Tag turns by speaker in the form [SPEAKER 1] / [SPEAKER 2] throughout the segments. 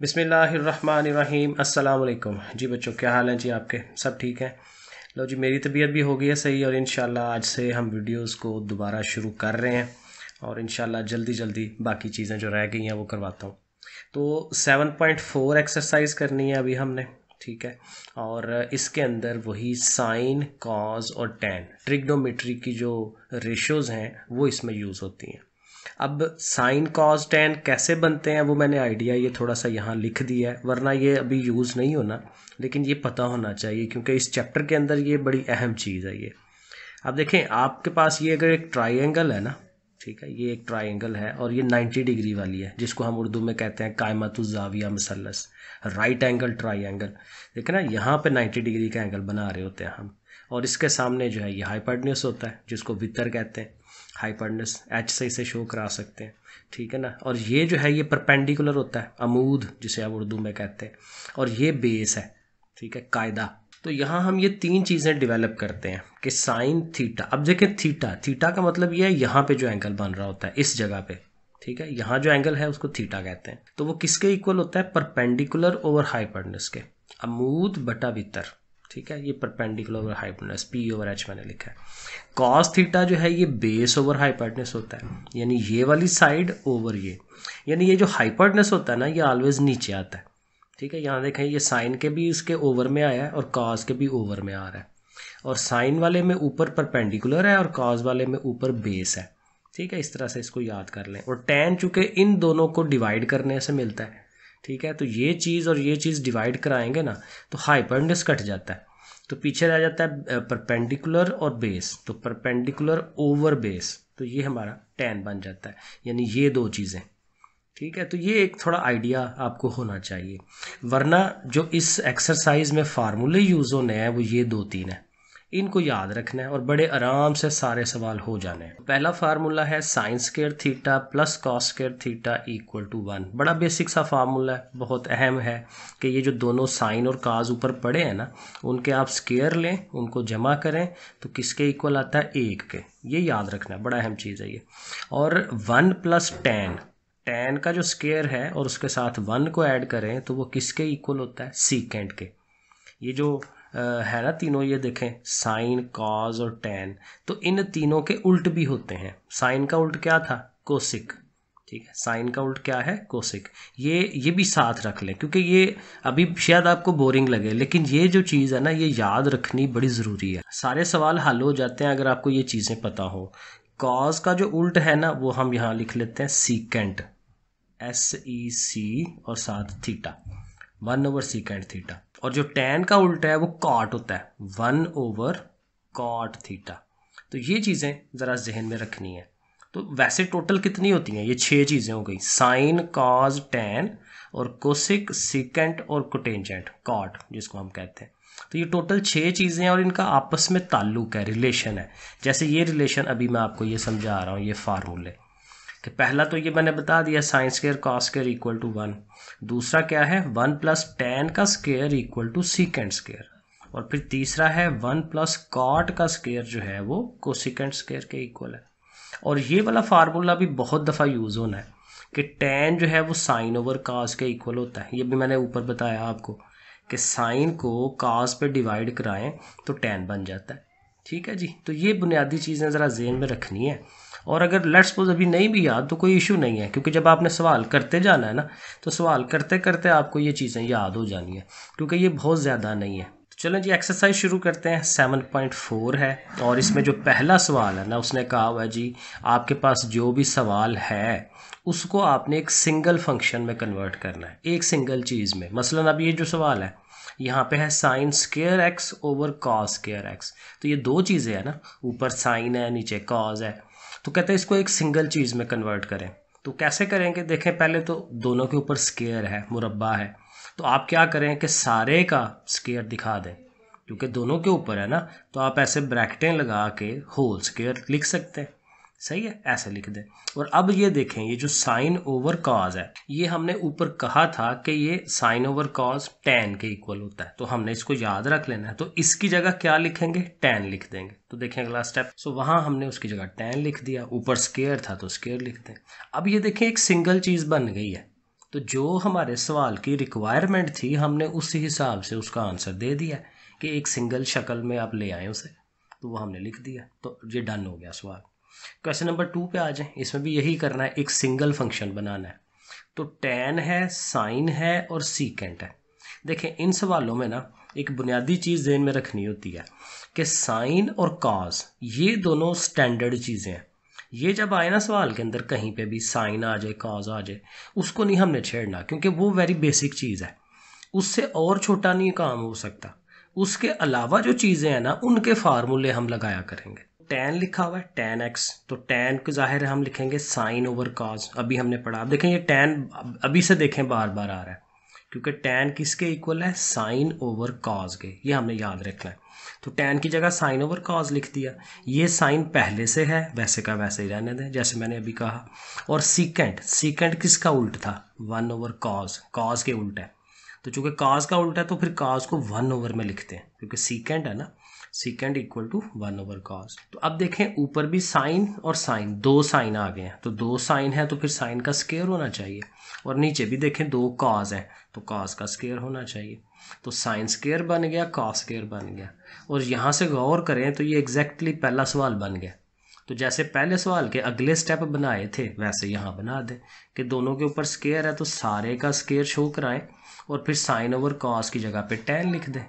[SPEAKER 1] बिस्मिल्लाहिर्रहमानिर्रहीम अस्सलाम वालेकुम। जी बच्चों, क्या हाल है जी आपके? सब ठीक है? लो जी, मेरी तबीयत भी हो गई है सही और इंशाल्लाह आज से हम वीडियोस को दोबारा शुरू कर रहे हैं और इंशाल्लाह जल्दी जल्दी बाकी चीज़ें जो रह गई हैं वो करवाता हूँ। तो 7.4 एक्सरसाइज करनी है अभी हमने, ठीक है। और इसके अंदर वही साइन, कॉज और टैन ट्रिग्नोमेट्री की जो रेशोज़ हैं वो इसमें यूज़ होती हैं। अब साइन कॉस टैन कैसे बनते हैं वो मैंने आइडिया ये थोड़ा सा यहाँ लिख दिया है, वरना ये अभी यूज़ नहीं होना, लेकिन ये पता होना चाहिए क्योंकि इस चैप्टर के अंदर ये बड़ी अहम चीज़ है ये। अब देखें, आपके पास ये अगर एक ट्राइंगल है ना, ठीक है, ये एक ट्राइंगल है और ये 90 डिग्री वाली है जिसको हम उर्दू में कहते हैं कायमतुज़्ज़ाविया मसलस, राइट एंगल ट्राइंगल। देखें ना, यहाँ पे 90 डिग्री का एंगल बना रहे होते हैं हम, और इसके सामने जो है ये हाइपोटेन्यूस होता है जिसको वितर कहते हैं। हाइपोटेन्यूस एच से इसे शो करा सकते हैं, ठीक है ना। और ये जो है ये परपेंडिकुलर होता है, अमूद जिसे आप उर्दू में कहते हैं, और ये बेस है, ठीक है, कायदा। तो यहाँ हम ये तीन चीज़ें डेवलप करते हैं कि साइन थीटा। अब देखें, थीटा थीटा का मतलब ये है यहाँ पे जो एंगल बन रहा होता है इस जगह पे, ठीक है, यहाँ जो एंगल है उसको थीटा कहते हैं। तो वो किसके इक्वल होता है? परपेंडिकुलर ओवर हाइपोटेन्यूस के, अमूद बटा वितर, ठीक है। ये perpendicular over hypotenuse, P over H मैंने लिखा है। कॉस थीटा जो है ये बेस ओवर हाइपोटेन्यूस होता है, यानी ये वाली साइड ओवर ये, यानी ये जो हाइपोटेन्यूस होता है ना ये ऑलवेज नीचे आता है, ठीक है। यहाँ देखें, ये साइन के भी इसके ओवर में आया है और कॉस के भी ओवर में आ रहा है, और साइन वाले में ऊपर परपेंडिकुलर है और कॉस वाले में ऊपर बेस है, ठीक है। इस तरह से इसको याद कर लें। और टैन चूँकि इन दोनों को डिवाइड करने से मिलता है, ठीक है, तो ये चीज़ और ये चीज़ डिवाइड कराएंगे ना तो हाइपोटेन्यूस कट जाता है, तो पीछे रह जाता है परपेंडिकुलर और बेस, तो परपेंडिकुलर ओवर बेस, तो ये हमारा टैन बन जाता है, यानी ये दो चीज़ें, ठीक है। तो ये एक थोड़ा आइडिया आपको होना चाहिए, वरना जो इस एक्सरसाइज में फार्मूले यूज़ होने हैं वो ये दो तीन है, इनको याद रखना है और बड़े आराम से सारे सवाल हो जाने हैं। पहला फार्मूला है sine square theta plus cos square theta equal to 1। बड़ा बेसिक सा फार्मूला है, बहुत अहम है कि ये जो दोनों साइन और काज ऊपर पड़े हैं ना उनके आप स्क्वायर लें, उनको जमा करें तो किसके इक्वल आता है? 1 के। ये याद रखना है, बड़ा अहम चीज़ है ये। और 1 प्लस टैन, टैन का जो स्क्वायर है और उसके साथ 1 को ऐड करें तो वो किसके इक्वल होता है? सीकेंट के। ये जो है ना तीनों, ये देखें, साइन कॉज और टैन, तो इन तीनों के उल्ट भी होते हैं। साइन का उल्ट क्या था? कोसिक, ठीक है। साइन का उल्ट क्या है? कोसिक। ये भी साथ रख लें क्योंकि ये अभी शायद आपको बोरिंग लगे, लेकिन ये जो चीज़ है ना ये याद रखनी बड़ी ज़रूरी है। सारे सवाल हल हो जाते हैं अगर आपको ये चीज़ें पता हो। कॉज का जो उल्ट है ना वो हम यहाँ लिख लेते हैं सीकेंट, SEC और साथ थीटा, 1 ओवर सीकेंट थीटा। और जो टैन का उल्टा है वो कॉट होता है, 1 ओवर कॉट थीटा। तो ये चीज़ें ज़रा जहन में रखनी है। तो वैसे टोटल कितनी होती हैं? ये 6 चीज़ें हो गई, साइन कॉज टैन और कोसिक सीकेंट और कोटेंजेंट कॉट जिसको हम कहते हैं। तो ये टोटल 6 चीज़ें हैं और इनका आपस में ताल्लुक है, रिलेशन है। जैसे ये रिलेशन अभी मैं आपको ये समझा रहा हूँ, ये फार्मूले कि पहला तो ये मैंने बता दिया sine square cos square equal to 1। दूसरा क्या है? 1 प्लस टैन का square equal to secant square. और फिर तीसरा है 1 प्लस कॉट का स्क्वायर जो है वो कोसिकेंट स्क्वायर के इक्वल है। और ये वाला फार्मूला भी बहुत दफ़ा यूज़ होना है कि टैन जो है वो साइन ओवर कास के इक्वल होता है। ये भी मैंने ऊपर बताया आपको कि साइन को कास पे डिवाइड कराएं तो टैन बन जाता है, ठीक है जी। तो ये बुनियादी चीज़ें ज़रा जेहन में रखनी है। और अगर लेट्स सपोज अभी नहीं भी याद तो कोई इशू नहीं है, क्योंकि जब आपने सवाल करते जाना है ना तो सवाल करते करते आपको ये चीज़ें याद हो जानी है, क्योंकि ये बहुत ज़्यादा नहीं है। तो चलें जी, एक्सरसाइज शुरू करते हैं। 7.4 है और इसमें जो पहला सवाल है ना उसने कहा हुआ है जी आपके पास जो भी सवाल है उसको आपने एक सिंगल फंक्शन में कन्वर्ट करना है, एक सिंगल चीज़ में। मसलन अब ये जो सवाल है यहाँ पे है sine square x over cos square x, तो ये दो चीज़ें हैं ना, ऊपर साइन है नीचे कॉस है, तो कहते हैं इसको एक सिंगल चीज़ में कन्वर्ट करें। तो कैसे करेंगे? देखें, पहले तो दोनों के ऊपर स्क्वायर है, मुरब्बा है, तो आप क्या करें कि सारे का स्क्वायर दिखा दें, क्योंकि दोनों के ऊपर है ना, तो आप ऐसे ब्रैकेटें लगा के होल स्क्वायर लिख सकते हैं, सही है, ऐसे लिख दें। और अब ये देखें, ये जो साइन ओवर कॉज है ये हमने ऊपर कहा था कि ये साइन ओवर कॉज टैन के इक्वल होता है, तो हमने इसको याद रख लेना है। तो इसकी जगह क्या लिखेंगे? टैन लिख देंगे। तो देखें अगला स्टेप, सो वहाँ हमने उसकी जगह टैन लिख दिया, ऊपर स्क्वायर था तो स्क्वायर लिख दें। अब ये देखें एक सिंगल चीज़ बन गई है, तो जो हमारे सवाल की रिक्वायरमेंट थी हमने उसी हिसाब से उसका आंसर दे दिया कि एक सिंगल शक्ल में आप ले आए उसे, तो वो हमने लिख दिया, तो ये डन हो गया सवाल। क्वेश्चन नंबर 2 पे आ जाए। इसमें भी यही करना है, एक सिंगल फंक्शन बनाना है। तो tan है, साइन है और सीकेंट है। देखें इन सवालों में ना एक बुनियादी चीज़ ध्यान में रखनी होती है कि साइन और कॉस ये दोनों स्टैंडर्ड चीज़ें हैं। ये जब आए ना सवाल के अंदर कहीं पे भी साइन आ जाए, कॉस आ जाए, उसको नहीं हमने छेड़ना, क्योंकि वो वेरी बेसिक चीज़ है, उससे और छोटा नहीं काम हो सकता। उसके अलावा जो चीज़ें हैं ना उनके फार्मूले हम लगाया करेंगे। tan लिखा हुआ है tan x, तो tan को जाहिर है हम लिखेंगे साइन ओवर कॉस। अभी हमने पढ़ा, अब देखें ये tan अभी से देखें बार बार आ रहा है, क्योंकि tan किसके इक्वल है, साइन ओवर कॉस के, ये हमने याद रखना है। तो tan की जगह साइन ओवर कॉस लिख दिया। ये साइन पहले से है, वैसे का वैसे ही रहने दें जैसे मैंने अभी कहा। और सीकेंट किसका उल्ट था, 1 ओवर कॉस, कॉस के उल्ट है। तो चूंकि कॉस का उल्टा है तो फिर कॉस को 1 ओवर में लिखते हैं, क्योंकि सीकेंट है ना, secant equal to 1 over cos. तो अब देखें ऊपर भी साइन और साइन, 2 साइन आ गए हैं, तो 2 साइन है तो फिर साइन का स्क्वायर होना चाहिए। और नीचे भी देखें 2 कॉस है तो कॉस का स्क्वायर होना चाहिए। तो साइन स्क्वायर बन गया, कॉस स्क्वायर बन गया। और यहाँ से गौर करें तो ये एग्जैक्टली पहला सवाल बन गया। तो जैसे पहले सवाल के अगले स्टेप बनाए थे वैसे यहाँ बना दें कि दोनों के ऊपर स्क्वायर है तो सारे का स्क्वायर शो कराएं और फिर साइन ओवर कॉस की जगह पे tan लिख दें,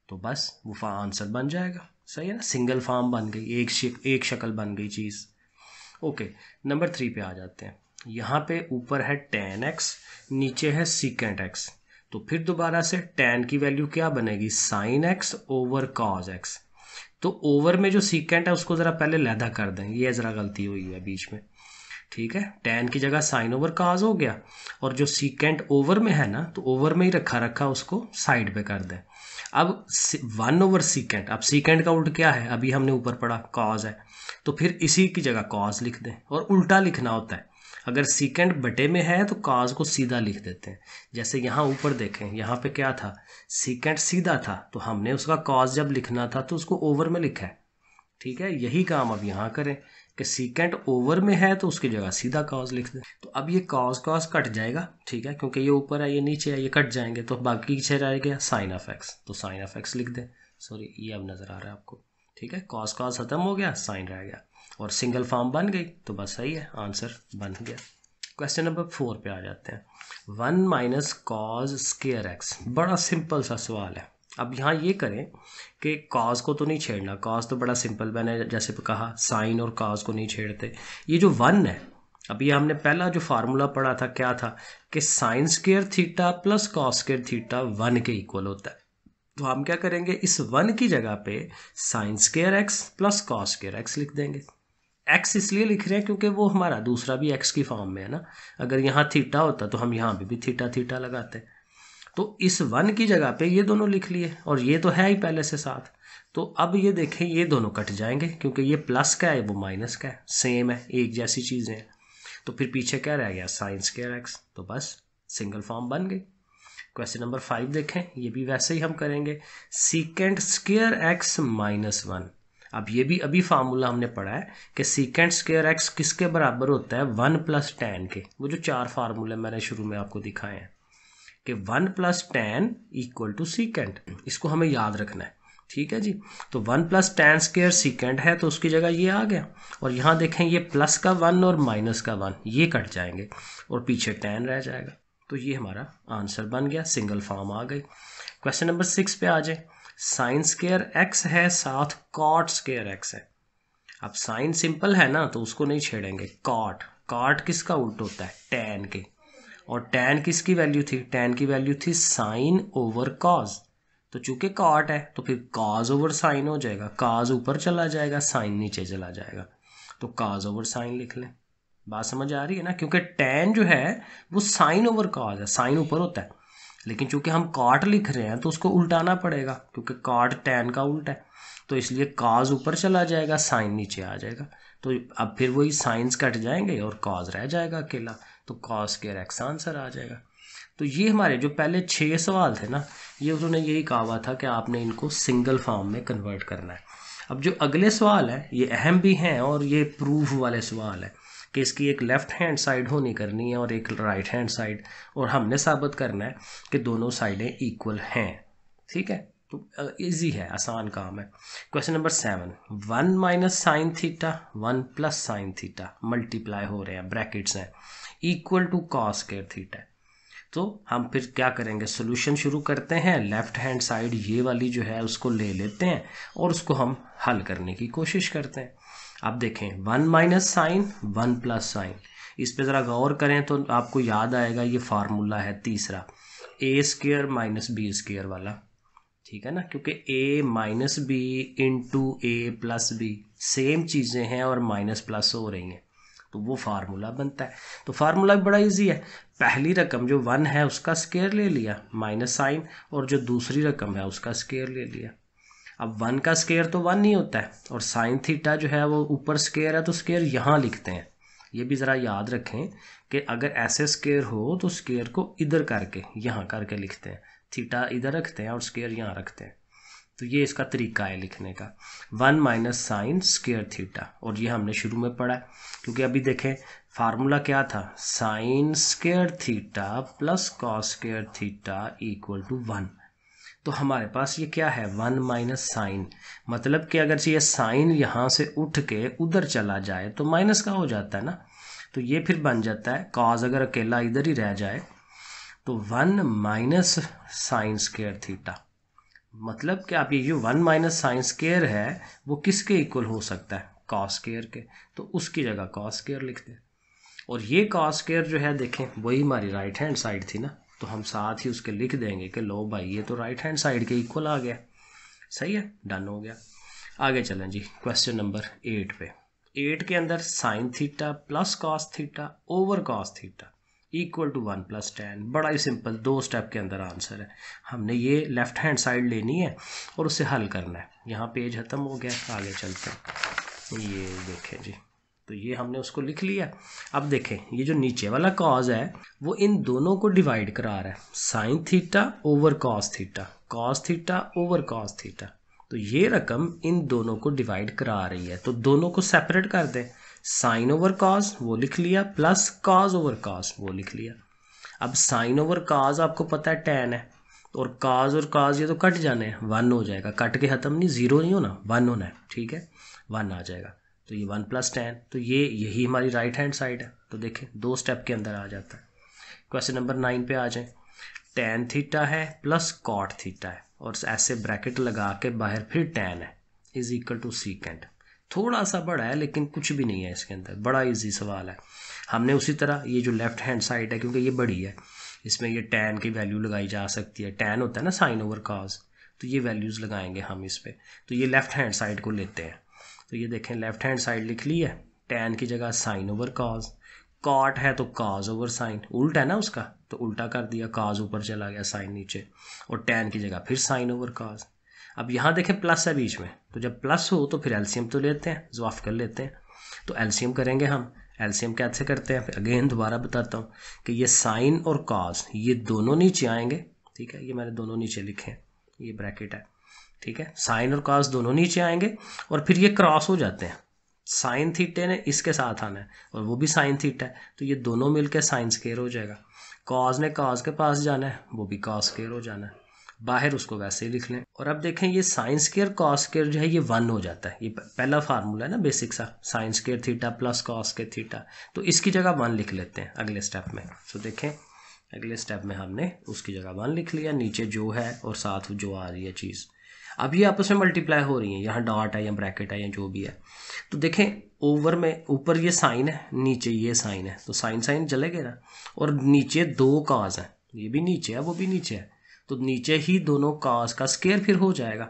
[SPEAKER 1] तो बस वो आंसर बन जाएगा। सही है ना, सिंगल फॉर्म बन गई, एक शक्ल बन गई चीज़। ओके, नंबर 3 पे आ जाते हैं। यहाँ पे ऊपर है tan x, नीचे है secant x। तो फिर दोबारा से tan की वैल्यू क्या बनेगी, sin x over cos x। तो ओवर में जो सीकेंट है उसको ज़रा पहले लैदा कर दें, ये ज़रा गलती हुई है बीच में। ठीक है, tan की जगह साइन ओवर कॉस हो गया, और जो सीकेंट ओवर में है ना तो ओवर में ही रखा उसको साइड पे कर दें। अब 1 ओवर सीकेंट, अब सीकेंट का उल्ट क्या है, अभी हमने ऊपर पढ़ा कॉस है, तो फिर इसी की जगह कॉस लिख दें। और उल्टा लिखना होता है, अगर सीकेंट बटे में है तो कॉस को सीधा लिख देते हैं। जैसे यहाँ ऊपर देखें, यहाँ पे क्या था, सीकेंट सीधा था तो हमने उसका कॉस जब लिखना था तो उसको ओवर में लिखा है। ठीक है, यही काम अब यहाँ करें कि सीकेंट ओवर में है तो उसकी जगह सीधा कॉस लिख दें। तो अब ये कॉस कट जाएगा, ठीक है, क्योंकि ये ऊपर है ये नीचे है, ये कट जाएंगे, तो बाकी पीछे रह गया साइन ऑफ एक्स, तो साइन ऑफ एक्स लिख दें। सॉरी, ये अब नज़र आ रहा है आपको। ठीक है, कॉस खत्म हो गया, साइन रह गया और सिंगल फॉर्म बन गई, तो बस सही है, आंसर बन गया। क्वेश्चन नंबर 4 पे आ जाते हैं। 1 माइनस कॉस स्क्वायर एक्स, बड़ा सिंपल सा सवाल है। अब यहाँ ये करें कि कॉस को तो नहीं छेड़ना, कॉस तो बड़ा सिंपल, मैंने जैसे कहा साइन और कॉस को नहीं छेड़ते। ये जो 1 है, अभी हमने पहला जो फार्मूला पढ़ा था क्या था कि sign square theta plus cos square theta 1 के इक्वल होता है। तो हम क्या करेंगे, इस 1 की जगह पे sine square x plus cos square x लिख देंगे। एक्स इसलिए लिख रहे हैं क्योंकि वो हमारा दूसरा भी एक्स की फॉर्म में है ना, अगर यहाँ थीटा होता तो हम यहाँ पे भी थीटा थीटा लगाते। तो इस 1 की जगह पे ये दोनों लिख लिए, और ये तो है ही पहले से साथ। तो अब ये देखें ये दोनों कट जाएंगे, क्योंकि ये प्लस का है वो माइनस का है, सेम है, एक जैसी चीज़ें हैं। तो फिर पीछे क्या रह गया, साइन स्क्वायर एक्स, तो बस सिंगल फॉर्म बन गई। क्वेश्चन नंबर 5 देखें, ये भी वैसे ही हम करेंगे, सीकेंट स्क्वायर एक्स माइनस 1। अब ये भी अभी फार्मूला हमने पढ़ा है कि सीकेंट स्क्वायर एक्स किसके बराबर होता है, 1 प्लस tan के। वो जो 4 फार्मूले मैंने शुरू में आपको दिखाए हैं कि 1 plus tan equal to secant, इसको हमें याद रखना है। ठीक है जी, तो 1 प्लस tan स्क्वायर सीकेंट है तो उसकी जगह ये आ गया, और यहाँ देखें ये प्लस का 1 और माइनस का 1 ये कट जाएंगे और पीछे tan रह जाएगा। तो ये हमारा आंसर बन गया, सिंगल फॉर्म आ गई। क्वेश्चन नंबर 6 पे आ जाए। साइन स्क्वायर एक्स है साथ कॉट स्क्वायर एक्स है। अब साइन सिंपल है ना तो उसको नहीं छेड़ेंगे। कॉट किसका उल्ट होता है, tan के, और tan किसकी वैल्यू थी, tan की वैल्यू थी साइन ओवर कॉस। तो चूंकि कॉट है तो फिर कॉस ओवर साइन हो जाएगा, कॉस ऊपर चला जाएगा, साइन नीचे चला जाएगा, तो कॉस ओवर साइन लिख लें। बात समझ आ रही है ना, क्योंकि tan जो है वो साइन ओवर कॉस है, साइन ऊपर होता है, लेकिन चूंकि हम कॉट लिख रहे हैं तो उसको उल्टाना पड़ेगा, क्योंकि कॉट tan का उल्टा है, तो इसलिए कॉस ऊपर चला जाएगा, साइन नीचे आ जाएगा। तो अब फिर वही साइंस कट जाएंगे और कॉस रह जाएगा अकेला, तो कॉस स्क्वायर एक्स आंसर आ जाएगा। तो ये हमारे जो पहले 6 सवाल थे ना, ये उन्होंने यही कहा हुआ था कि आपने इनको सिंगल फॉर्म में कन्वर्ट करना है। अब जो अगले सवाल है ये अहम भी हैं और ये प्रूफ वाले सवाल है कि इसकी एक लेफ़्ट हैंड साइड होनी करनी है और एक राइट हैंड साइड, और हमने साबित करना है कि दोनों साइडें इक्वल हैं। ठीक है, तो इजी है, आसान काम है। Question number 7, 1 minus sine theta 1 plus sine theta multiply हो रहे हैं, ब्रैकेट्स हैं, equal to cos square theta. तो हम फिर क्या करेंगे, सोल्यूशन शुरू करते हैं। लेफ्ट हैंड साइड ये वाली जो है उसको ले लेते हैं और उसको हम हल करने की कोशिश करते हैं। अब देखें 1 माइनस साइन 1 प्लस साइन, इस पे ज़रा गौर करें तो आपको याद आएगा ये फार्मूला है तीसरा, A square minus B square वाला। ठीक है ना, क्योंकि a minus B into A plus B same चीज़ें हैं और माइनस प्लस हो रही हैं, तो वो फार्मूला बनता है। तो फार्मूला भी बड़ा इजी है, पहली रकम जो 1 है उसका स्क्वायर ले लिया माइनस साइन, और जो दूसरी रकम है उसका स्क्वायर ले लिया। अब 1 का स्क्वायर तो 1 नहीं होता है, और साइन थीटा जो है वो ऊपर स्क्वायर है, तो स्क्वायर यहाँ लिखते हैं। ये भी ज़रा याद रखें कि अगर ऐसे स्क्वायर हो तो स्क्वायर को इधर करके यहाँ करके लिखते हैं, थीटा इधर रखते हैं और स्क्वायर यहाँ रखते हैं। तो ये इसका तरीका है लिखने का, 1 माइनस साइन स्क्वायर थीटा, और ये हमने शुरू में पढ़ा है। क्योंकि अभी देखें फार्मूला क्या था, sine square theta plus cos square theta equal to 1। तो हमारे पास ये क्या है, 1 माइनस साइन, मतलब कि अगर ये साइन यहाँ से उठ के उधर चला जाए तो माइनस का हो जाता है ना, तो ये फिर बन जाता है कॉस, अगर अकेला इधर ही रह जाए तो 1 माइनस साइन स्क्वायर थीटा। मतलब कि आप ये जो 1 माइनस साइन स्क्वायर है वो किसके इक्वल हो सकता है, कॉस स्क्वायर के, तो उसकी जगह कॉस स्क्वायर लिखते हैं। और ये कॉस स्क्वायर जो है देखें वही हमारी राइट हैंड साइड थी ना, तो हम साथ ही उसके लिख देंगे कि लो भाई ये तो राइट हैंड साइड के इक्वल आ गया। सही है, डन हो गया। आगे चलें जी क्वेश्चन नंबर 8 पे। 8 के अंदर sine theta plus cos theta over cos theta equal to 1 plus tan, बड़ा ही सिंपल, 2 स्टेप के अंदर आंसर है। हमने ये लेफ्ट हैंड साइड लेनी है और उसे हल करना है। यहाँ पेज ख़त्म हो गया, आगे चलते हैं। ये देखें जी, तो ये हमने उसको लिख लिया। अब देखें ये जो नीचे वाला कॉज है वो इन दोनों को डिवाइड करा रहा है, sine theta over cos theta, cos theta over cos theta. तो ये रकम इन दोनों को डिवाइड करा रही है, तो दोनों को सेपरेट कर दें, साइन ओवर कॉस वो लिख लिया प्लस कॉस ओवर कॉस वो लिख लिया। अब साइन ओवर कॉस आपको पता है tan है, और कॉस और कॉस ये तो कट जाने हैं, 1 हो जाएगा, कट के ख़त्म नहीं, 0 नहीं होना, 1 होना है। ठीक है, 1 आ जाएगा, तो ये 1 प्लस tan, तो ये यही हमारी राइट हैंड साइड है। तो देखें 2 स्टेप के अंदर आ जाता है। क्वेश्चन नंबर 9 पे आ जाए। tan थीटा है प्लस कॉट थीटा है, और ऐसे ब्रैकेट लगा के बाहर फिर tan है इज इक्वल टू सीकेंट। थोड़ा सा बड़ा है लेकिन कुछ भी नहीं है इसके अंदर, बड़ा इजी सवाल है। हमने उसी तरह ये जो लेफ्ट हैंड साइड है क्योंकि ये बड़ी है, इसमें ये tan की वैल्यू लगाई जा सकती है, tan होता है ना साइन ओवर कॉस, तो ये वैल्यूज़ लगाएंगे हम इस पर। तो ये लेफ्ट हैंड साइड को लेते हैं, तो ये देखें लेफ्ट हैंड साइड लिख ली है, tan की जगह साइन ओवर कॉस, कॉट है तो कॉस ओवर साइन, उल्टा है ना उसका तो उल्टा कर दिया, कॉस ऊपर चला गया साइन नीचे, और tan की जगह फिर साइन ओवर कॉस। अब यहाँ देखें प्लस है बीच में, तो जब प्लस हो तो फिर एलसीएम तो लेते हैं, ज़्वाफ कर लेते हैं। तो एलसीएम करेंगे हम, एलसीएम कैसे करते हैं, अगेन दोबारा बताता हूँ कि ये साइन और कॉस ये दोनों नीचे आएंगे। ठीक है, ये मैंने दोनों नीचे लिखे हैं, ये ब्रैकेट है। ठीक है, साइन और कॉस दोनों नीचे आएंगे और फिर ये क्रॉस हो जाते हैं, साइन थीटे ने इसके साथ आना है और वो भी साइन थीटा है, तो ये दोनों मिलकर साइन स्क्वायर हो जाएगा। कॉस ने कॉस के पास जाना है, वो भी कॉस स्क्वायर हो जाना है, बाहर उसको वैसे ही लिख लें। और अब देखें ये साइन स्क्वायर कॉस स्क्वायर जो है ये 1 हो जाता है, ये पहला फार्मूला है ना बेसिक सा, sign square theta plus cos square theta, तो इसकी जगह 1 लिख लेते हैं अगले स्टेप में। तो देखें अगले स्टेप में हमने उसकी जगह 1 लिख लिया, नीचे जो है और साथ जो आ रही है चीज़, अब ये आपस में मल्टीप्लाई हो रही है, यहाँ डॉट है या ब्रैकेट है या जो भी है। तो देखें ओवर में ऊपर ये साइन है, नीचे ये साइन है, तो साइन साइन चलेगा ना, और नीचे 2 कॉस है, ये भी नीचे है वो भी नीचे है, तो नीचे ही दोनों कॉस का स्क्वायर फिर हो जाएगा,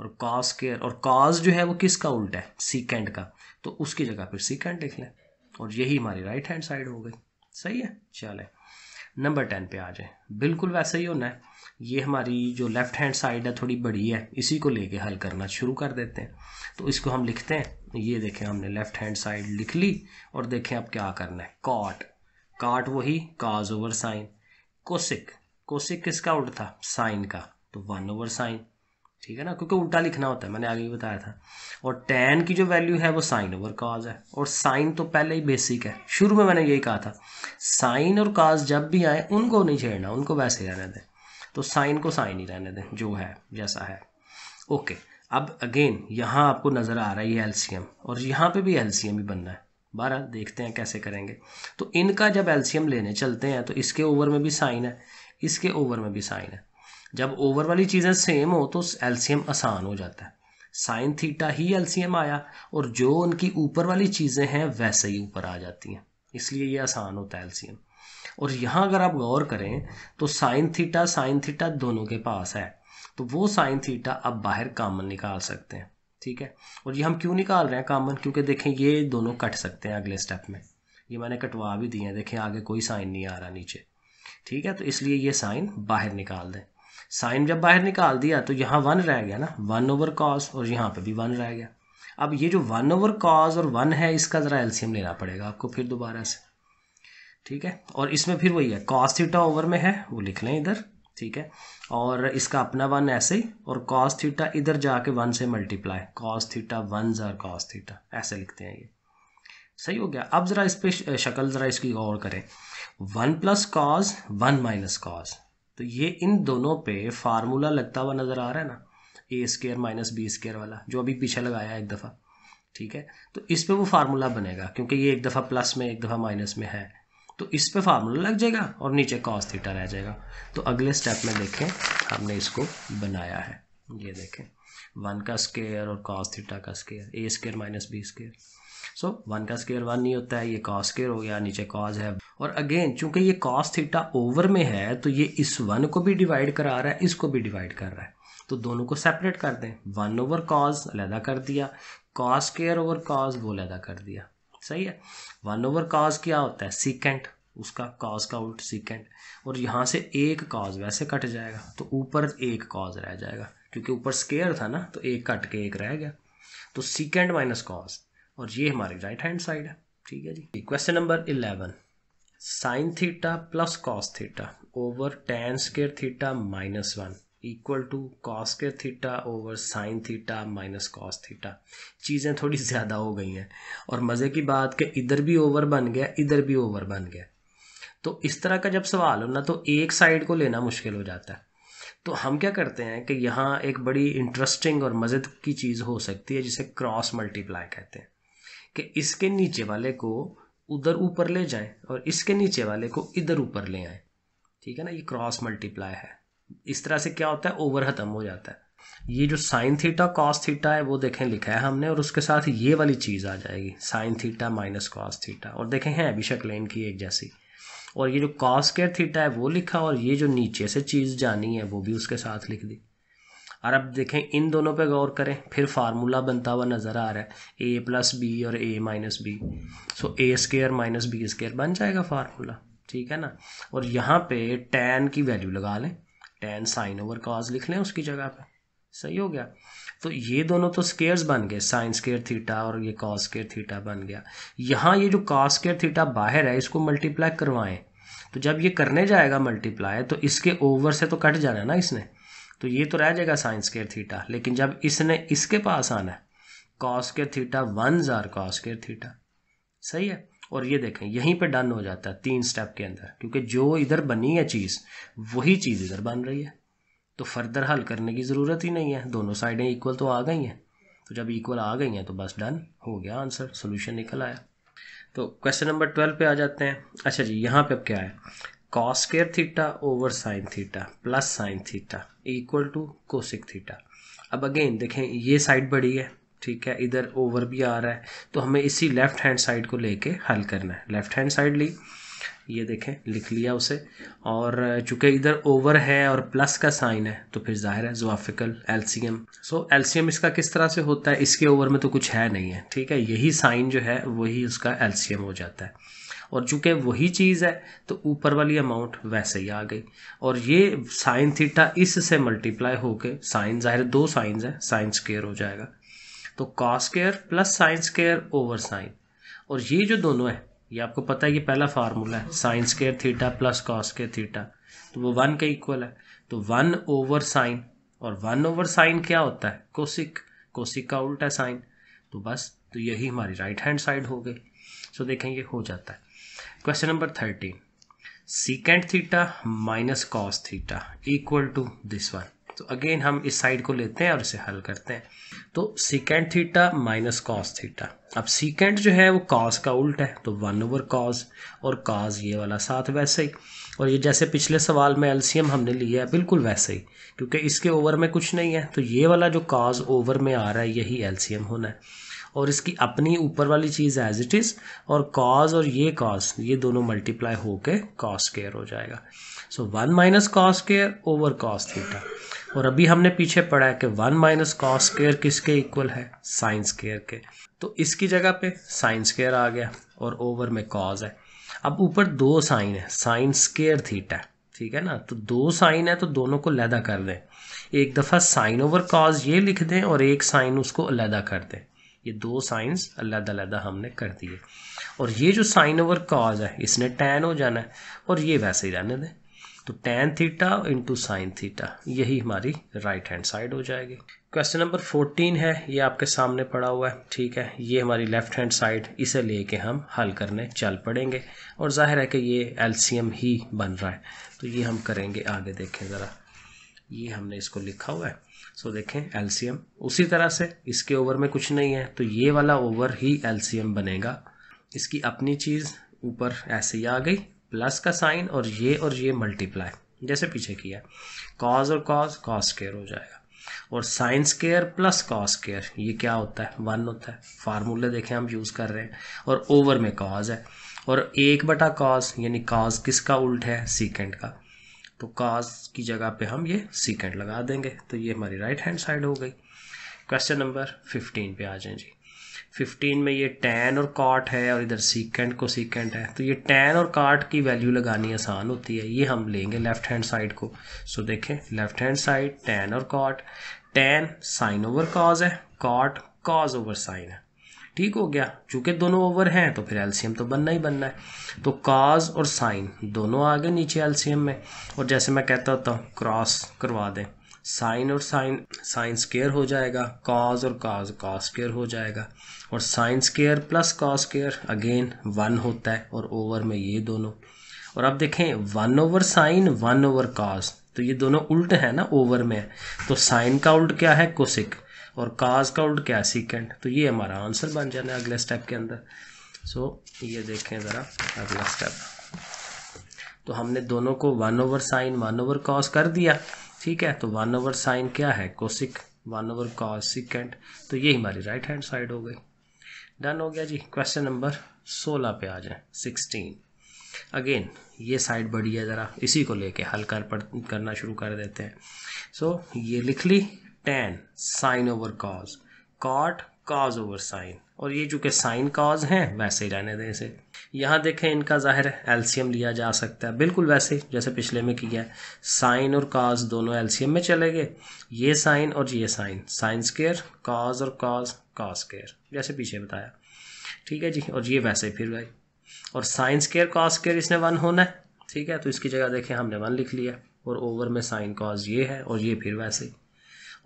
[SPEAKER 1] और कॉस स्क्वायर, और कॉस जो है वो किसका उल्टा है, सीकेंड का, तो उसकी जगह फिर सीकेंड लिख लें, और यही हमारी राइट हैंड साइड हो गई। सही है, चले नंबर 10 पे आ जाए। बिल्कुल वैसे ही होना है, ये हमारी जो लेफ्ट हैंड साइड है थोड़ी बड़ी है, इसी को लेके हल करना शुरू कर देते हैं। तो इसको हम लिखते हैं, ये देखें हमने लेफ्ट हैंड साइड लिख ली, और देखें अब क्या करना है, कॉट, कॉट वही cos over sine, cosec, cosec किसका उल्टा था, साइन का, तो 1 ओवर साइन, ठीक है ना, क्योंकि उल्टा लिखना होता है, मैंने आगे भी बताया था। और tan की जो वैल्यू है वो साइन ओवर कॉस है, और साइन तो पहले ही बेसिक है, शुरू में मैंने यही कहा था, साइन और कॉस जब भी आए उनको नहीं छेड़ना, उनको वैसे ही रहने दें। तो साइन को साइन ही रहने दें, जो है जैसा है। ओके, अब अगेन यहाँ आपको नज़र आ रहा है ये एलसीएम, और यहाँ पे भी एलसीएम ही बनना है। बारह देखते हैं कैसे करेंगे। तो इनका जब एलसीएम लेने चलते हैं तो इसके ओवर में भी साइन है, इसके ओवर में भी साइन है। जब ओवर वाली चीज़ें सेम हो तो एलसीएम आसान हो जाता है। साइन थीटा ही एलसीएम आया, और जो उनकी ऊपर वाली चीज़ें हैं वैसे ही ऊपर आ जाती हैं, इसलिए ये आसान होता है एलसीएम। और यहाँ अगर आप गौर करें तो साइन थीटा दोनों के पास है, तो वो साइन थीटा अब बाहर कॉमन निकाल सकते हैं। ठीक है, और ये हम क्यों निकाल रहे हैं कॉमन, क्योंकि देखें ये दोनों कट सकते हैं अगले स्टेप में, ये मैंने कटवा भी दिए हैं, देखें आगे कोई साइन नहीं आ रहा नीचे। ठीक है, तो इसलिए ये साइन बाहर निकाल दें। साइन जब बाहर निकाल दिया तो यहाँ 1 रह गया ना, 1 ओवर कॉस, और यहाँ पे भी 1 रह गया। अब ये जो 1 ओवर कॉस और 1 है, इसका ज़रा एलसीएम लेना पड़ेगा आपको फिर दोबारा से। ठीक है, और इसमें फिर वही है, कॉस थीटा ओवर में है वो लिख लें इधर। ठीक है, और इसका अपना 1 ऐसे ही, और कॉस थीटा इधर जाके 1 से multiply, cos theta 1 jar cos theta, ऐसे लिखते हैं ये। सही हो गया। अब ज़रा इस पर शक्ल ज़रा इसकी गौर करें, 1 प्लस कॉस 1 माइनस कॉस, तो ये इन दोनों पे फार्मूला लगता हुआ नज़र आ रहा है ना, ए स्क्वायर माइनस बी स्क्वायर वाला, जो अभी पीछे लगाया है एक दफ़ा। ठीक है, तो इस पे वो फार्मूला बनेगा, क्योंकि ये एक दफ़ा प्लस में एक दफ़ा माइनस में है, तो इस पे फार्मूला लग जाएगा और नीचे कॉस थीटा रह जाएगा। तो अगले स्टेप में देखें हमने इसको बनाया है, ये देखें 1 का स्क्वायर और कॉस थीटा का स्क्वायर, ए स्क्वायर माइनस बी स्क्वायर। सो 1 का स्क्वायर 1 नहीं होता है, ये कॉस स्क्वायर हो गया, नीचे कॉस है। और अगेन चूंकि ये कॉस थीटा ओवर में है तो ये इस 1 को भी डिवाइड करा रहा है, इसको भी डिवाइड कर रहा है, तो दोनों को सेपरेट कर दें। 1 ओवर कॉस अलहदा कर दिया, कॉस स्क्वायर ओवर कॉस वो अलहदा कर दिया। सही है, 1 ओवर कॉस क्या होता है, सीकेंट, उसका कॉस का उल्ट सीकेंट, और यहाँ से एक कॉस वैसे कट जाएगा, तो ऊपर एक कॉस रह जाएगा, क्योंकि ऊपर स्क्वायर था ना, तो एक कट के एक रह गया, तो सीकेंट माइनस कॉस, और ये हमारी राइट हैंड साइड है। ठीक है जी। Question number 11, sine theta plus cos theta over tan square theta minus 1 equal to cos square theta over sine theta minus cos theta. चीज़ें थोड़ी ज़्यादा हो गई हैं, और मज़े की बात कि इधर भी ओवर बन गया, इधर भी ओवर बन गया। तो इस तरह का जब सवाल हो ना, तो एक साइड को लेना मुश्किल हो जाता है। तो हम क्या करते हैं कि यहाँ एक बड़ी इंटरेस्टिंग और मज़े की चीज़ हो सकती है, जिसे क्रॉस मल्टीप्लाई कहते हैं, कि इसके नीचे वाले को उधर ऊपर ले जाएं और इसके नीचे वाले को इधर ऊपर ले आएं। ठीक है ना, ये क्रॉस मल्टीप्लाई है। इस तरह से क्या होता है, ओवर खत्म हो जाता है। ये जो साइन थीटा कॉस थीटा है वो देखें लिखा है हमने, और उसके साथ ये वाली चीज़ आ जाएगी sign theta minus cos theta, और देखें हैं अभी शक्लें इनकी एक जैसी। और ये जो कॉस स्क्वायर थीटा है वो लिखा, और ये जो नीचे से चीज़ जानी है वो भी उसके साथ लिख दी। और अब देखें इन दोनों पे गौर करें, फिर फार्मूला बनता हुआ नज़र आ रहा है, ए प्लस बी और ए माइनस बी, सो ए स्क्वायर माइनस बी स्क्वायर बन जाएगा फार्मूला। ठीक है ना, और यहाँ पे टैन की वैल्यू लगा लें, टैन साइन ओवर कॉस लिख लें उसकी जगह पे। सही हो गया। तो ये दोनों तो स्क्वायर्स बन गए, साइन स्क्वायर थीटा और ये कॉस स्क्वायर थीटा बन गया। यहाँ ये जो कॉस स्क्वायर थीटा बाहर है, इसको मल्टीप्लाई करवाएं, तो जब ये करने जाएगा मल्टीप्लाई, तो इसके ओवर से तो कट जाना है ना इसने, तो ये तो रह जाएगा साइन स्क्वायर थीटा। लेकिन जब इसने इसके पास आना है, cos square theta 1 jar cos square theta. सही है, और ये देखें यहीं पे डन हो जाता है 3 स्टेप के अंदर, क्योंकि जो इधर बनी है चीज़ वही चीज़ इधर बन रही है, तो फर्दर हल करने की ज़रूरत ही नहीं है, दोनों साइडें इक्वल तो आ गई हैं। तो जब इक्वल आ गई हैं तो बस डन हो गया, आंसर सोल्यूशन निकल आया। तो क्वेश्चन नंबर 12 पे आ जाते हैं। अच्छा जी, यहाँ पे अब क्या है, cos square theta over sine theta plus sine theta equal to cosec theta. अब अगेन देखें ये साइड बड़ी है, ठीक है, इधर ओवर भी आ रहा है, तो हमें इसी लेफ्ट हैंड साइड को लेके हल करना है। लेफ्ट हैंड साइड ली, ये देखें लिख लिया उसे, और चूंकि इधर ओवर है और प्लस का साइन है तो फिर जाहिर है ज़ोआफिकल एलसीएम। सो एलसीएम इसका किस तरह से होता है, इसके ओवर में तो कुछ है नहीं है, ठीक है, यही साइन जो है वही उसका एलसीएम हो जाता है, और चूंकि वही चीज़ है तो ऊपर वाली अमाउंट वैसे ही आ गई। और ये साइन थीटा इससे मल्टीप्लाई होके, साइन जाहिर 2 साइंस है, साइन स्क्वायर हो जाएगा, तो cos square plus sine square over sine. और ये जो दोनों है, ये आपको पता है, ये पहला फार्मूला है, sine square theta plus cos square theta, तो वो 1 के इक्वल है, तो 1 ओवर साइन और 1/sin क्या होता है? कोसिक। कोसिक का उल्टा साइन। तो बस, तो यही हमारी राइट हैंड साइड हो गई। सो देखें ये हो जाता है। Question number 13, secant theta minus cos theta equal to this one. तो अगेन हम इस साइड को लेते हैं और इसे हल करते हैं। तो secant theta minus cos theta, अब सीकेंट जो है वो कॉस का उल्टा है, तो 1/cos, और कॉस ये वाला साथ वैसे ही, और ये जैसे पिछले सवाल में एलसीएम हमने लिया है बिल्कुल वैसे ही, क्योंकि इसके ओवर में कुछ नहीं है, तो ये वाला जो कॉस ओवर में आ रहा है यही एलसीएम होना है, और इसकी अपनी ऊपर वाली चीज़ एज इट इज़, और कॉस और ये कॉस ये दोनों मल्टीप्लाई होके कॉस स्क्वायर हो जाएगा। सो 1 minus cos square over cos theta, और अभी हमने पीछे पढ़ा है कि 1 माइनस कॉस स्क्वायर किसके इक्वल है? साइन स्क्वायर के। तो इसकी जगह पे साइन स्क्वायर आ गया और ओवर में कॉस है। अब ऊपर दो साइन है, साइन स्क्वायर थीटा, ठीक है ना, तो दो साइन है तो दोनों को अलहदा कर दें। एक दफ़ा साइन ओवर कॉस ये लिख दें और एक साइन उसको अलहदा कर दें। ये दो साइंस अलग-अलग हमने कर दिए, और ये जो साइन ओवर कॉस है इसने टैन हो जाना है, और ये वैसे ही रहने दें। तो tan theta into sine theta, यही हमारी राइट हैंड साइड हो जाएगी। क्वेश्चन नंबर 14 है, ये आपके सामने पड़ा हुआ है, ठीक है। ये हमारी लेफ्ट हैंड साइड, इसे लेके हम हल करने चल पड़ेंगे, और जाहिर है कि ये एलसीएम ही बन रहा है, तो ये हम करेंगे आगे। देखें ज़रा, ये हमने इसको लिखा हुआ है। सो देखें एलसीएम उसी तरह से, इसके ओवर में कुछ नहीं है तो ये वाला ओवर ही एलसीएम बनेगा। इसकी अपनी चीज़ ऊपर ऐसे ही आ गई, प्लस का साइन और ये मल्टीप्लाई जैसे पीछे किया, कॉस और कॉस कॉस स्क्वायर हो जाएगा, और sine square plus cos square ये क्या होता है? 1 होता है। फार्मूले देखें हम यूज़ कर रहे हैं, और ओवर में कॉस है, और 1/cos यानी कॉस किसका उल्ट है? सीकेंट का, तो कॉस की जगह पे हम ये सीकेंट लगा देंगे, तो ये हमारी राइट हैंड साइड हो गई। क्वेश्चन नंबर 15 पे आ जाएं जी। 15 में ये टैन और कॉट है, और इधर सीकेंट को सीकेंट है, तो ये टैन और कॉट की वैल्यू लगानी आसान होती है। ये हम लेंगे लेफ्ट हैंड साइड को। सो देखें लेफ्ट हैंड साइड टैन और cot, tan sine over cos है, कॉट कॉस ओवर साइन है, ठीक हो गया। चूंकि दोनों ओवर हैं तो फिर एलसीएम तो बनना ही बनना है, तो कॉस और साइन दोनों आ गए नीचे एलसीएम में, और जैसे मैं कहता होता हूँ क्रॉस करवा दें, साइन और साइन साइन स्क्वायर हो जाएगा, कॉस और कॉस कॉस स्क्वायर हो जाएगा, और sine square plus cos square again 1 होता है, और ओवर में ये दोनों। और अब देखें 1/sin 1/cos, तो ये दोनों उल्ट है ना, ओवर में है, तो साइन का उल्ट क्या है? कोसिक, और कॉस का उल्ट क्या है? सीकेंट। तो ये हमारा आंसर बन जाना है अगले स्टेप के अंदर। सो ये देखें ज़रा अगला स्टेप, तो हमने दोनों को 1/sin 1/cos कर दिया, ठीक है। तो 1/sin क्या है? कोसिक, 1/cos सीकेंट, तो ये हमारी राइट हैंड साइड हो गई। डन हो गया जी। क्वेश्चन नंबर 16 पे आ जाए, 16। अगेन ये साइड बड़ी है, ज़रा इसी को लेके हल करना शुरू कर देते हैं। सो ये लिख ली tan sine over cos, cot cos over sine, और ये चूँकि साइन कॉस हैं वैसे ही रहने दें इसे। यहाँ देखें इनका ज़ाहिर है एलसीएम लिया जा सकता है, बिल्कुल वैसे ही जैसे पिछले में किया है। साइन और कॉस दोनों एलसीएम में चले गए, ये साइन और ये साइन, साइन स्क्वायर कॉस और कॉस कॉस स्क्वायर जैसे पीछे बताया, ठीक है जी। और ये वैसे फिर गए, और साइन स्क्वायर कॉस स्क्वायर इसने 1 होना है, ठीक है। तो इसकी जगह देखें हमने 1 लिख लिया, और ओवर में साइन कॉस ये है, और ये फिर वैसे ही,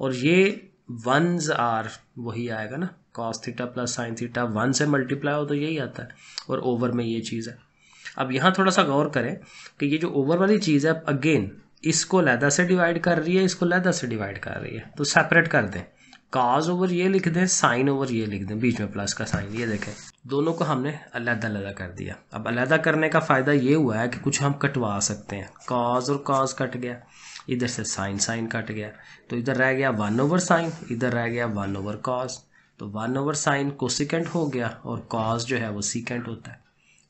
[SPEAKER 1] और ये 1s आर वही आएगा ना, cos theta plus sine theta 1 से मल्टीप्लाई हो तो यही आता है, और ओवर में ये चीज़ है। अब यहाँ थोड़ा सा गौर करें कि ये जो ओवर वाली चीज़ है अगेन इसको लहदा से डिवाइड कर रही है, इसको लहदा से डिवाइड कर रही है, तो सेपरेट कर दें। कॉस ओवर ये लिख दें, साइन ओवर ये लिख दें, बीच में प्लस का साइन, ये देखें दोनों को हमने अलग-अलग कर दिया। अब अलग करने का फ़ायदा ये हुआ है कि कुछ हम कटवा सकते हैं, कॉस और कॉस कट गया, इधर से साइन साइन कट गया, तो इधर रह गया 1/sin, इधर रह गया 1/cos, तो 1/sin कोसिकेंट हो गया, और cos जो है वो सीकेंट होता है।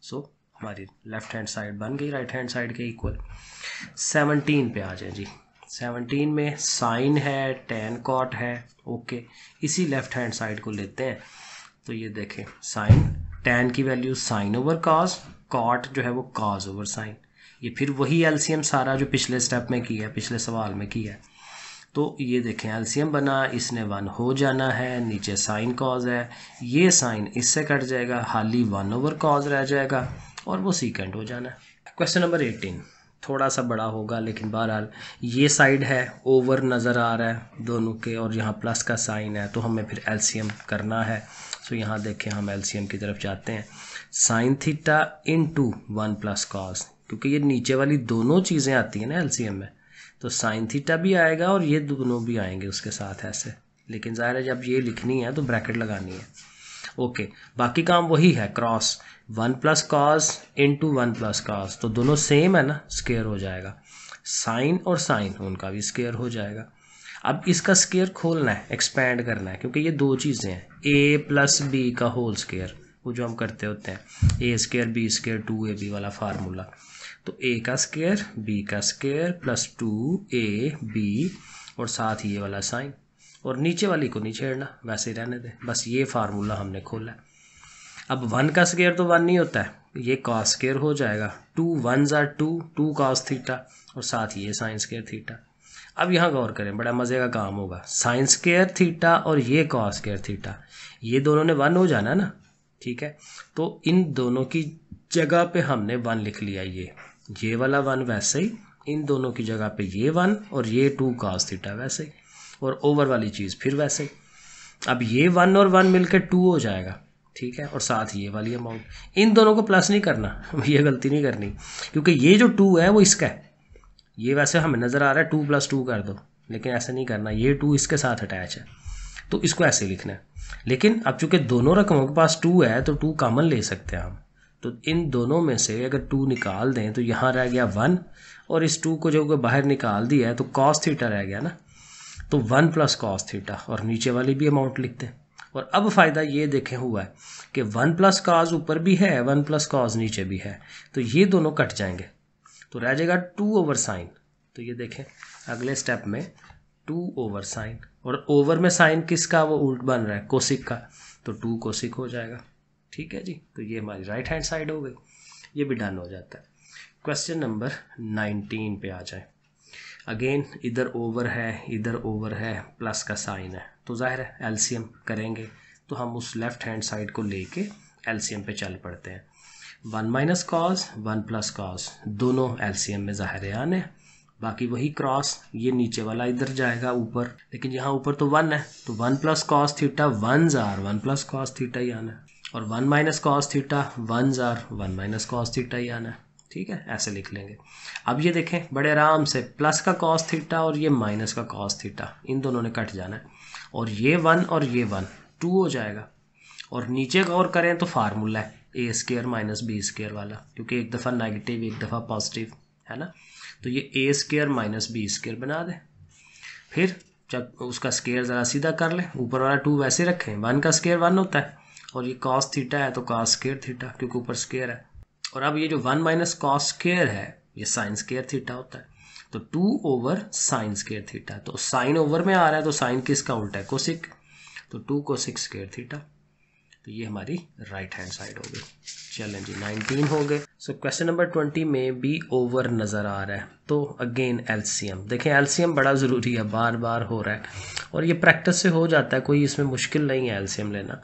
[SPEAKER 1] सो हमारी लेफ्ट हैंड साइड बन गई राइट हैंड साइड के इक्वल। 17 पे आ जाए जी। 17 में साइन है, टैन कॉट है, ओके। इसी लेफ्ट हैंड साइड को लेते हैं, तो ये देखें साइन, टैन की value sine over cos, cot जो है वो कॉस ओवर साइन, ये फिर वही एलसीएम सारा जो पिछले स्टेप में किया है, पिछले सवाल में किया है। तो ये देखें एलसीएम बना, इसने 1 हो जाना है, नीचे साइन कॉस है, ये साइन इससे कट जाएगा, हाली 1/cos रह जाएगा, और वो सीकेंट हो जाना है। क्वेश्चन नंबर 18, थोड़ा सा बड़ा होगा, लेकिन बहरहाल ये साइड है ओवर नज़र आ रहा है दोनों के, और यहाँ प्लस का साइन है, तो हमें फिर एलसीएम करना है। सो यहाँ देखें हम एलसीएम की तरफ जाते हैं। Sine theta into 1 plus cos, क्योंकि ये नीचे वाली दोनों चीज़ें आती हैं ना एलसीएम में, तो साइन थीटा भी आएगा और ये दोनों भी आएंगे उसके साथ ऐसे, लेकिन ज़ाहिर है जब ये लिखनी है तो ब्रैकेट लगानी है। ओके, बाकी काम वही है, cross 1 plus cos into 1 plus cos, तो दोनों सेम है ना, स्क्वायर हो जाएगा। साइन और साइन उनका भी स्क्वायर हो जाएगा। अब इसका स्क्वायर खोलना है, एक्सपैंड करना है, क्योंकि ये दो चीज़ें हैं, ए प्लस बी का होल स्क्वायर, वो जो हम करते होते हैं ए स्क्वायर बी स्क्वायर 2ab वाला फार्मूला। तो ए का स्क्वायर बी का स्क्वायर प्लस 2ab और साथ ये वाला साइन, और नीचे वाली को नहीं छेड़ना, वैसे ही रहने दें, बस ये फार्मूला हमने खोला है। अब 1 का स्क्वायर तो 1 नहीं होता है, ये कॉस स्क्वायर हो जाएगा, 2 1s are 2, 2 कॉस थीटा और साथ ये साइन स्क्वायर थीटा। अब यहाँ गौर करें, बड़ा मज़े का काम होगा, साइन स्क्वायर थीटा और ये कॉस स्क्वायर थीटा, ये दोनों ने 1 हो जाना ना, ठीक है। तो इन दोनों की जगह पे हमने 1 लिख लिया, ये वाला 1 वैसे ही, इन दोनों की जगह पे ये 1 और ये 2 कॉस थीटा वैसे ही, और ओवर वाली चीज़ फिर वैसे ही। अब ये 1 और 1 मिलकर 2 हो जाएगा, ठीक है, और साथ ये वाली अमाउंट, इन दोनों को प्लस नहीं करना, ये गलती नहीं करनी, क्योंकि ये जो 2 है वो इसका है, ये वैसे हमें नज़र आ रहा है 2 + 2 कर दो, लेकिन ऐसा नहीं करना, ये 2 इसके साथ अटैच है, तो इसको ऐसे लिखना है। लेकिन अब चूंकि दोनों रकमों के पास 2 है तो 2 कॉमन ले सकते हैं हम, तो इन दोनों में से अगर 2 निकाल दें तो यहाँ रह गया 1, और इस 2 को जो बाहर निकाल दिया है तो कॉस थीटा रह गया ना, तो 1 प्लस कॉस थीटा, और नीचे वाली भी अमाउंट लिखते हैं। और अब फ़ायदा ये देखें हुआ है कि 1 प्लस कॉस ऊपर भी है, 1 प्लस कॉस नीचे भी है, तो ये दोनों कट जाएंगे, तो रह जाएगा 2 ओवर साइन। तो ये देखें अगले स्टेप में 2 ओवर साइन, और ओवर में साइन किसका, वो उल्ट बन रहा है कोसिक का, तो 2 कोसिक हो जाएगा, ठीक है जी। तो ये हमारी राइट हैंड साइड हो गई, ये भी डन हो जाता है। क्वेश्चन नंबर 19 पे आ जाए। अगेन इधर ओवर है, इधर ओवर है, प्लस का साइन है, तो जाहिर है एलसीएम करेंगे, तो हम उस लेफ्ट हैंड साइड को लेके एलसीएम पे चल पड़ते हैं। 1 माइनस कॉस 1 प्लस कॉस, दोनों एलसीएम में जाहिर है आने, बाकी वही क्रॉस, ये नीचे वाला इधर जाएगा ऊपर, लेकिन यहाँ ऊपर तो 1 है, तो 1 plus cos theta 1s are 1 plus cos theta ही आना है, और 1 minus cos theta 1s are 1 minus cos theta ही आना है, ठीक है, ऐसे लिख लेंगे। अब ये देखें बड़े आराम से, प्लस का कॉस थीटा और ये माइनस का कॉस थीटा, इन दोनों ने कट जाना है, और ये 1 और ये 1 2 हो जाएगा, और नीचे गौर करें तो फार्मूला है ए स्क्वायर माइनस बी स्क्वायर वाला, क्योंकि एक दफ़ा नेगेटिव एक दफ़ा पॉजिटिव है ना, तो ये ए स्क्वायर माइनस बी स्क्वायर बना दें। फिर जब उसका स्क्वायर ज़रा सीधा कर लें, ऊपर वाला 2 वैसे रखें, 1 का स्क्वायर 1 होता है, और ये कॉस थीटा है तो कॉस स्क्वायर थीटा, क्योंकि ऊपर स्क्वायर है। और अब ये जो 1 माइनस कॉस स्क्वायर है ये साइन स्क्वायर थीटा होता है, तो 2 ओवर साइन स्क्वायर थीटा, तो साइन ओवर में आ रहा है, तो साइन किसका उल्टा है, कोसिक, तो 2 कोसिक स्क्वायर थीटा, तो ये हमारी राइट हैंड साइड हो गई। चलें जी 19 हो गए। सो क्वेश्चन नंबर 20 में भी ओवर नज़र आ रहा है, तो अगेन एलसीएम देखें, एलसीएम बड़ा ज़रूरी है, बार बार हो रहा है, और ये प्रैक्टिस से हो जाता है, कोई इसमें मुश्किल नहीं है एलसीएम लेना।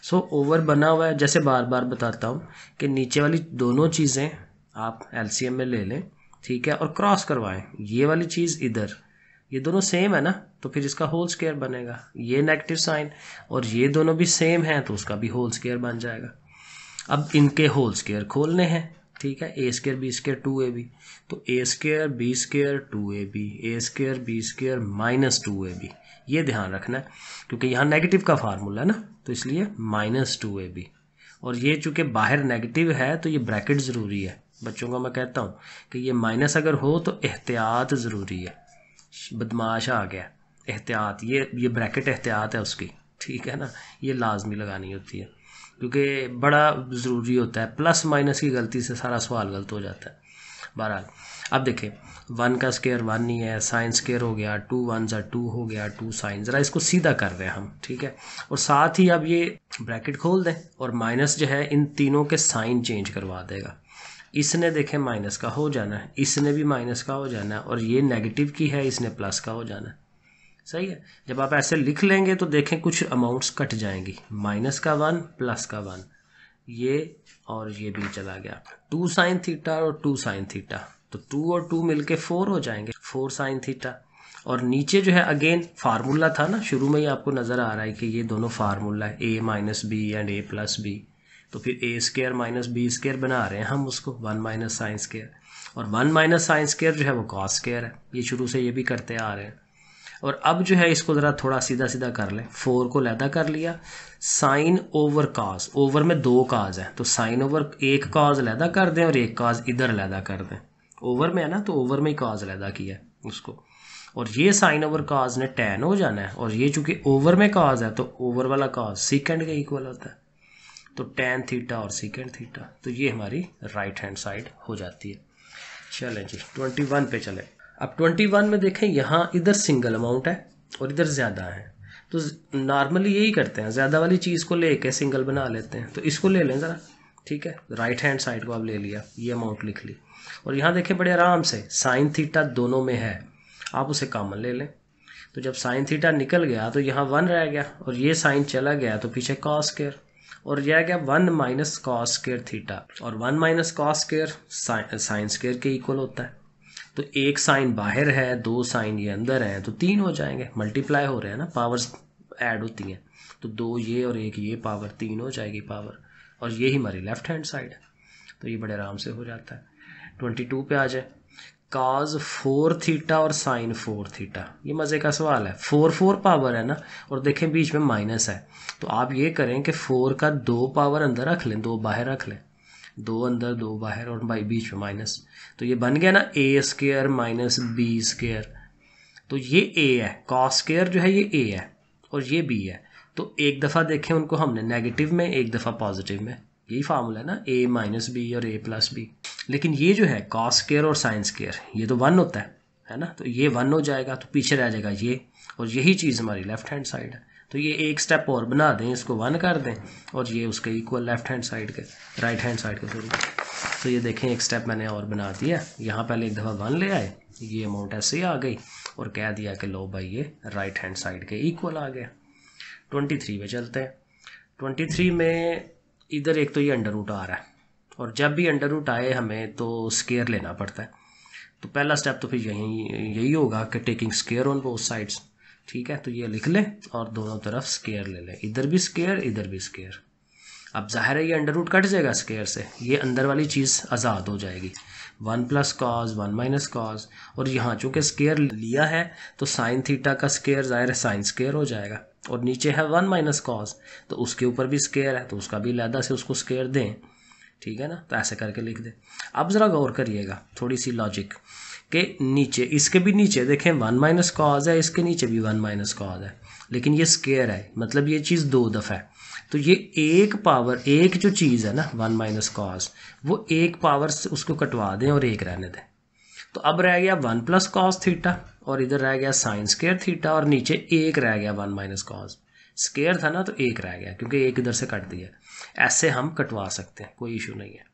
[SPEAKER 1] सो ओवर बना हुआ है, जैसे बार बार बताता हूँ कि नीचे वाली दोनों चीज़ें आप एलसीएम में ले लें, ठीक है, और क्रॉस करवाएं, ये वाली चीज़ इधर, ये दोनों सेम है ना, तो फिर इसका होल स्क्वायर बनेगा, ये नेगेटिव साइन और ये दोनों भी सेम हैं, तो उसका भी होल स्क्वायर बन जाएगा। अब इनके होल स्क्वायर खोलने हैं, ठीक है, ए स्क्वायर बी स्क्वायर 2ab, तो A square B square 2ab, A square B square minus 2ab, ये ध्यान रखना है क्योंकि यहाँ नेगेटिव का फार्मूला है ना, तो इसलिए माइनस 2ab, और ये चूँकि बाहर नेगेटिव है तो ये ब्रैकेट ज़रूरी है। बच्चों को मैं कहता हूँ कि ये माइनस अगर हो तो एहतियात ज़रूरी है, बदमाश आ गया, एहतियात, ये ब्रैकेट एहतियात है उसकी, ठीक है ना, ये लाजमी लगानी होती है क्योंकि बड़ा ज़रूरी होता है, प्लस माइनस की गलती से सारा सवाल गलत हो जाता है। बहरहाल अब देखें 1 का स्क्वायर 1 नहीं है, साइन स्क्वायर हो गया, 2 1s are 2 हो गया, 2 साइन, ज़रा इसको सीधा कर रहे हैं हम, ठीक है, और साथ ही अब ये ब्रैकेट खोल दें, और माइनस जो है इन तीनों के साइन चेंज करवा देगा। इसने देखें माइनस का हो जाना है, इसने भी माइनस का हो जाना है, और ये नेगेटिव की है, इसने प्लस का हो जाना है, सही है। जब आप ऐसे लिख लेंगे तो देखें कुछ अमाउंट्स कट जाएंगी, माइनस का 1 प्लस का 1, ये और ये भी चला गया, 2 साइन थीटा और 2 साइन थीटा, तो 2 और 2 मिलके 4 हो जाएंगे, 4 साइन थीटा। और नीचे जो है अगेन फार्मूला था ना, शुरू में ही आपको नज़र आ रहा है कि ये दोनों फार्मूला है, a minus B and a plus B. तो फिर a square minus B square बना रहे हैं हम उसको, 1 माइनस साइन स्क्वायर। और 1 माइनस साइन स्क्वायर जो है वो कॉस स्क्वायर है, ये शुरू से ये भी करते आ रहे हैं। और अब जो है इसको ज़रा थोड़ा सीधा सीधा कर लें, 4 को लैदा कर लिया, साइन ओवर काज, ओवर में 2 काज है तो साइन ओवर 1 काज लैदा कर दें और 1 काज इधर लैदा कर दें। ओवर में है ना, तो ओवर में ही काज लैदा किया है उसको। और ये साइन ओवर काज ने टैन हो जाना है, और ये चूंकि ओवर में काज है तो ओवर वाला काज सीकेंड के इक्वल होता है, तो टैन थीटा और सीकेंड थीटा। तो ये हमारी राइट हैंड साइड हो जाती है। चलें जी 21 पे चलें। अब 21 में देखें, यहाँ इधर सिंगल अमाउंट है और इधर ज़्यादा है, तो नॉर्मली यही करते हैं, ज़्यादा वाली चीज़ को लेके सिंगल बना लेते हैं। तो इसको ले लें ज़रा, ठीक है, राइट हैंड साइड को आप ले लिया, ये अमाउंट लिख ली। और यहाँ देखें बड़े आराम से साइन थीटा दोनों में है, आप उसे कॉमन ले लें। तो जब साइन थीटा निकल गया तो यहाँ 1 रह गया, और ये साइन चला गया तो पीछे कॉस स्क्वायर, और यह गया 1 माइनस कॉस स्क्वायर थीटा। और 1 minus cos square sine square के इक्वल होता है। तो एक साइन बाहर है, 2 साइन ये अंदर हैं, तो 3 हो जाएंगे, मल्टीप्लाई हो रहे हैं ना, पावर्स ऐड होती हैं, तो 2 ये और 1 ये पावर 3 हो जाएगी पावर। और ये ही हमारी लेफ्ट हैंड साइड है, तो ये बड़े आराम से हो जाता है। 22 पे आ जाए, काज 4 थीटा और साइन 4 थीटा। ये मज़े का सवाल है, 4 पावर है ना, और देखें बीच में माइनस है, तो आप ये करें कि 4 का 2 पावर अंदर रख लें, 2 बाहर रख लें, 2 अंदर 2 बाहर और बीच में माइनस। तो ये बन गया ना a square minus B square. तो ये a है, कॉस स्क्वायर जो है ये a है और ये b है। तो एक दफ़ा देखें उनको हमने नेगेटिव में, एक दफ़ा पॉजिटिव में, यही फार्मूला है ना, a माइनस बी और a प्लस बी। लेकिन ये जो है कॉस स्क्वायर और साइन स्क्वायर ये तो 1 होता है ना, तो ये 1 हो जाएगा, तो पीछे रह जाएगा ये, और यही चीज़ हमारी लेफ्ट हैंड साइड है। तो ये एक स्टेप और बना दें, इसको 1 कर दें, और ये उसके इक्वल लेफ्ट हैंड साइड के, राइट हैंड साइड के थ्रू। तो ये देखें एक स्टेप मैंने और बना दिया, यहाँ पहले एक दफ़ा 1 ले आए, ये अमाउंट ऐसे ही आ गई, और कह दिया कि लो भाई ये राइट हैंड साइड के इक्वल आ गया। 23 में चलते हैं। 23 में इधर एक तो ये अंडर रूट आ रहा है, और जब भी अंडर रूट आए हमें तो स्केयर लेना पड़ता है। तो पहला स्टेप तो फिर यही होगा कि taking square on both sides, ठीक है। तो ये लिख लें और दोनों तरफ स्केयर ले लें, इधर भी स्केयर इधर भी स्केयर। अब जाहिर है ये अंडर रूट कट जाएगा स्केयर से, ये अंदर वाली चीज़ आज़ाद हो जाएगी, 1 प्लस कॉज 1 माइनस कॉज। और यहाँ चूँकि स्केयर लिया है तो साइन थीटा का स्केयर ज़ाहिर है साइन स्केयर हो जाएगा, और नीचे है 1 माइनस कॉज, तो उसके ऊपर भी स्केयर है, तो उसका भी अलहदा से उसको स्केयर दें, ठीक है ना। तो ऐसे करके लिख दें। अब ज़रा गौर करिएगा थोड़ी सी लॉजिक के नीचे, इसके भी नीचे देखें 1 माइनस कॉज है, इसके नीचे भी 1 माइनस कॉज है, लेकिन ये स्केयर है, मतलब ये चीज़ 2 दफ़ा है। तो ये एक पावर, एक जो चीज़ है ना 1 माइनस कॉज, वो एक पावर से उसको कटवा दें और एक रहने दें। तो अब रह गया 1 प्लस कॉस थीटा, और इधर रह गया साइन स्केयर थीटा, और नीचे एक रह गया 1 माइनस कॉज। स्केयर था ना तो एक रह गया, क्योंकि एक इधर से कट दिया। ऐसे हम कटवा सकते हैं, कोई इशू नहीं है।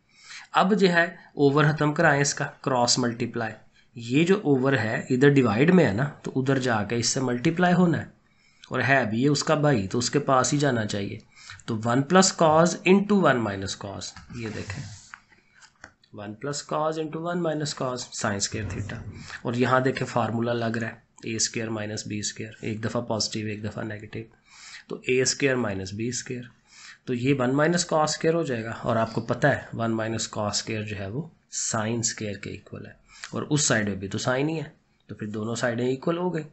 [SPEAKER 1] अब जो है ओवर ख़त्म कराएं इसका, क्रॉस मल्टीप्लाई। ये जो ओवर है इधर डिवाइड में है ना, तो उधर जाके इससे मल्टीप्लाई होना है, और है भी ये उसका भाई, तो उसके पास ही जाना चाहिए। तो 1 plus cos into 1 minus cos, ये देखें 1 plus cos into 1 minus cos sine square theta. और यहाँ देखें फार्मूला लग रहा है a square minus B square, एक दफ़ा पॉजिटिव एक दफ़ा नेगेटिव, तो a square minus B square. तो ये 1 माइनस कॉस स्क्वायर हो जाएगा, और आपको पता है 1 माइनस कॉस स्क्वायर जो है वो साइन स्क्वायर के इक्वल है, और उस साइड में भी तो साइन ही है, तो फिर दोनों साइडें इक्वल हो गई।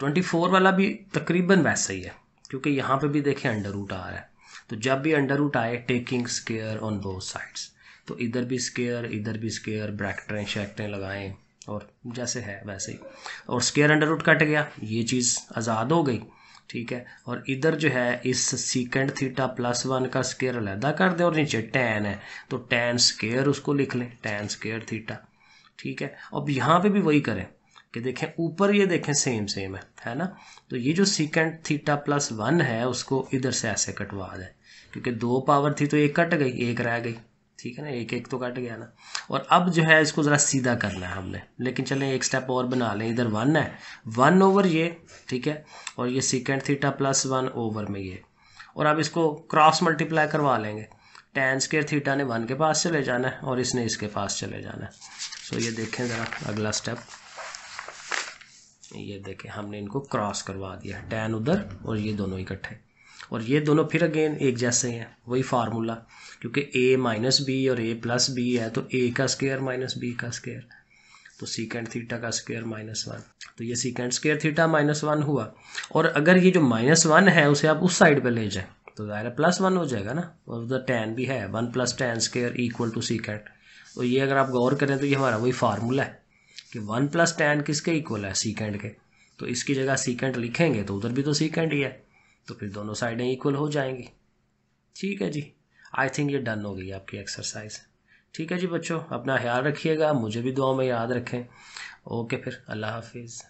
[SPEAKER 1] 24 वाला भी तकरीबन वैसा ही है, क्योंकि यहाँ पे भी देखें अंडर रूट आ रहा है। तो जब भी अंडर रूट आए taking square on both sides, तो इधर भी स्क्वायर इधर भी स्क्वायर, ब्रैकेटें शैक्टें लगाएं, और जैसे है वैसे ही। और स्क्वायर अंडर रूट कट गया, ये चीज़ आज़ाद हो गई, ठीक है। और इधर जो है इस सीकेंड थीटा प्लस 1 का स्क्वायर अलहदा कर दें, और नीचे टैन है तो टैन स्क्वायर उसको लिख लें, टैन स्क्वायर थीटा, ठीक है। अब यहाँ पे भी वही करें कि देखें ऊपर ये देखें सेम है ना। तो ये जो सीकेंड थीटा प्लस 1 है उसको इधर से ऐसे कटवा दें, क्योंकि 2 पावर थी तो एक कट गई, एक रह गई, ठीक है ना, एक एक तो कट गया ना। और अब जो है इसको ज़रा सीधा करना है हमने, लेकिन चलें एक स्टेप और बना लें। इधर 1 है, 1 ओवर ये, ठीक है, और ये सीकेंड थीटा प्लस 1 ओवर में ये, और अब इसको क्रॉस मल्टीप्लाई करवा लेंगे। tan स्क्वायर थीटा ने 1 के पास चले जाना है और इसने इसके पास चले जाना है। सो ये देखें ज़रा अगला स्टेप, ये देखें हमने इनको क्रॉस करवा दिया, tan उधर और ये दोनों इकट्ठे, और ये दोनों फिर अगेन एक जैसे हैं, वही फार्मूला, क्योंकि a माइनस बी और a प्लस बी है तो a का स्क्वायर माइनस b का स्क्वायर, तो सीकेंड थीटा का स्क्वायर -1, तो ये सीकेंड स्क्वायर थीटा -1 हुआ। और अगर ये जो -1 है उसे आप उस साइड पे ले जाए तो ज़ाहिर +1 हो जाएगा ना, और उधर tan भी है, 1 + tan square equal to secant. तो ये अगर आप गौर करें तो ये हमारा वही फार्मूला है कि 1 + tan किसके इक्वल है, सीकेंड के। तो इसकी जगह सीकेंड लिखेंगे तो उधर भी तो सीकेंड ही है, तो फिर दोनों साइडें इक्वल हो जाएंगी। ठीक है जी, आई थिंक ये डन हो गई आपकी एक्सरसाइज। ठीक है जी बच्चों, अपना ख्याल रखिएगा, मुझे भी दुआ में याद रखें। ओके फिर, अल्लाह हाफिज़।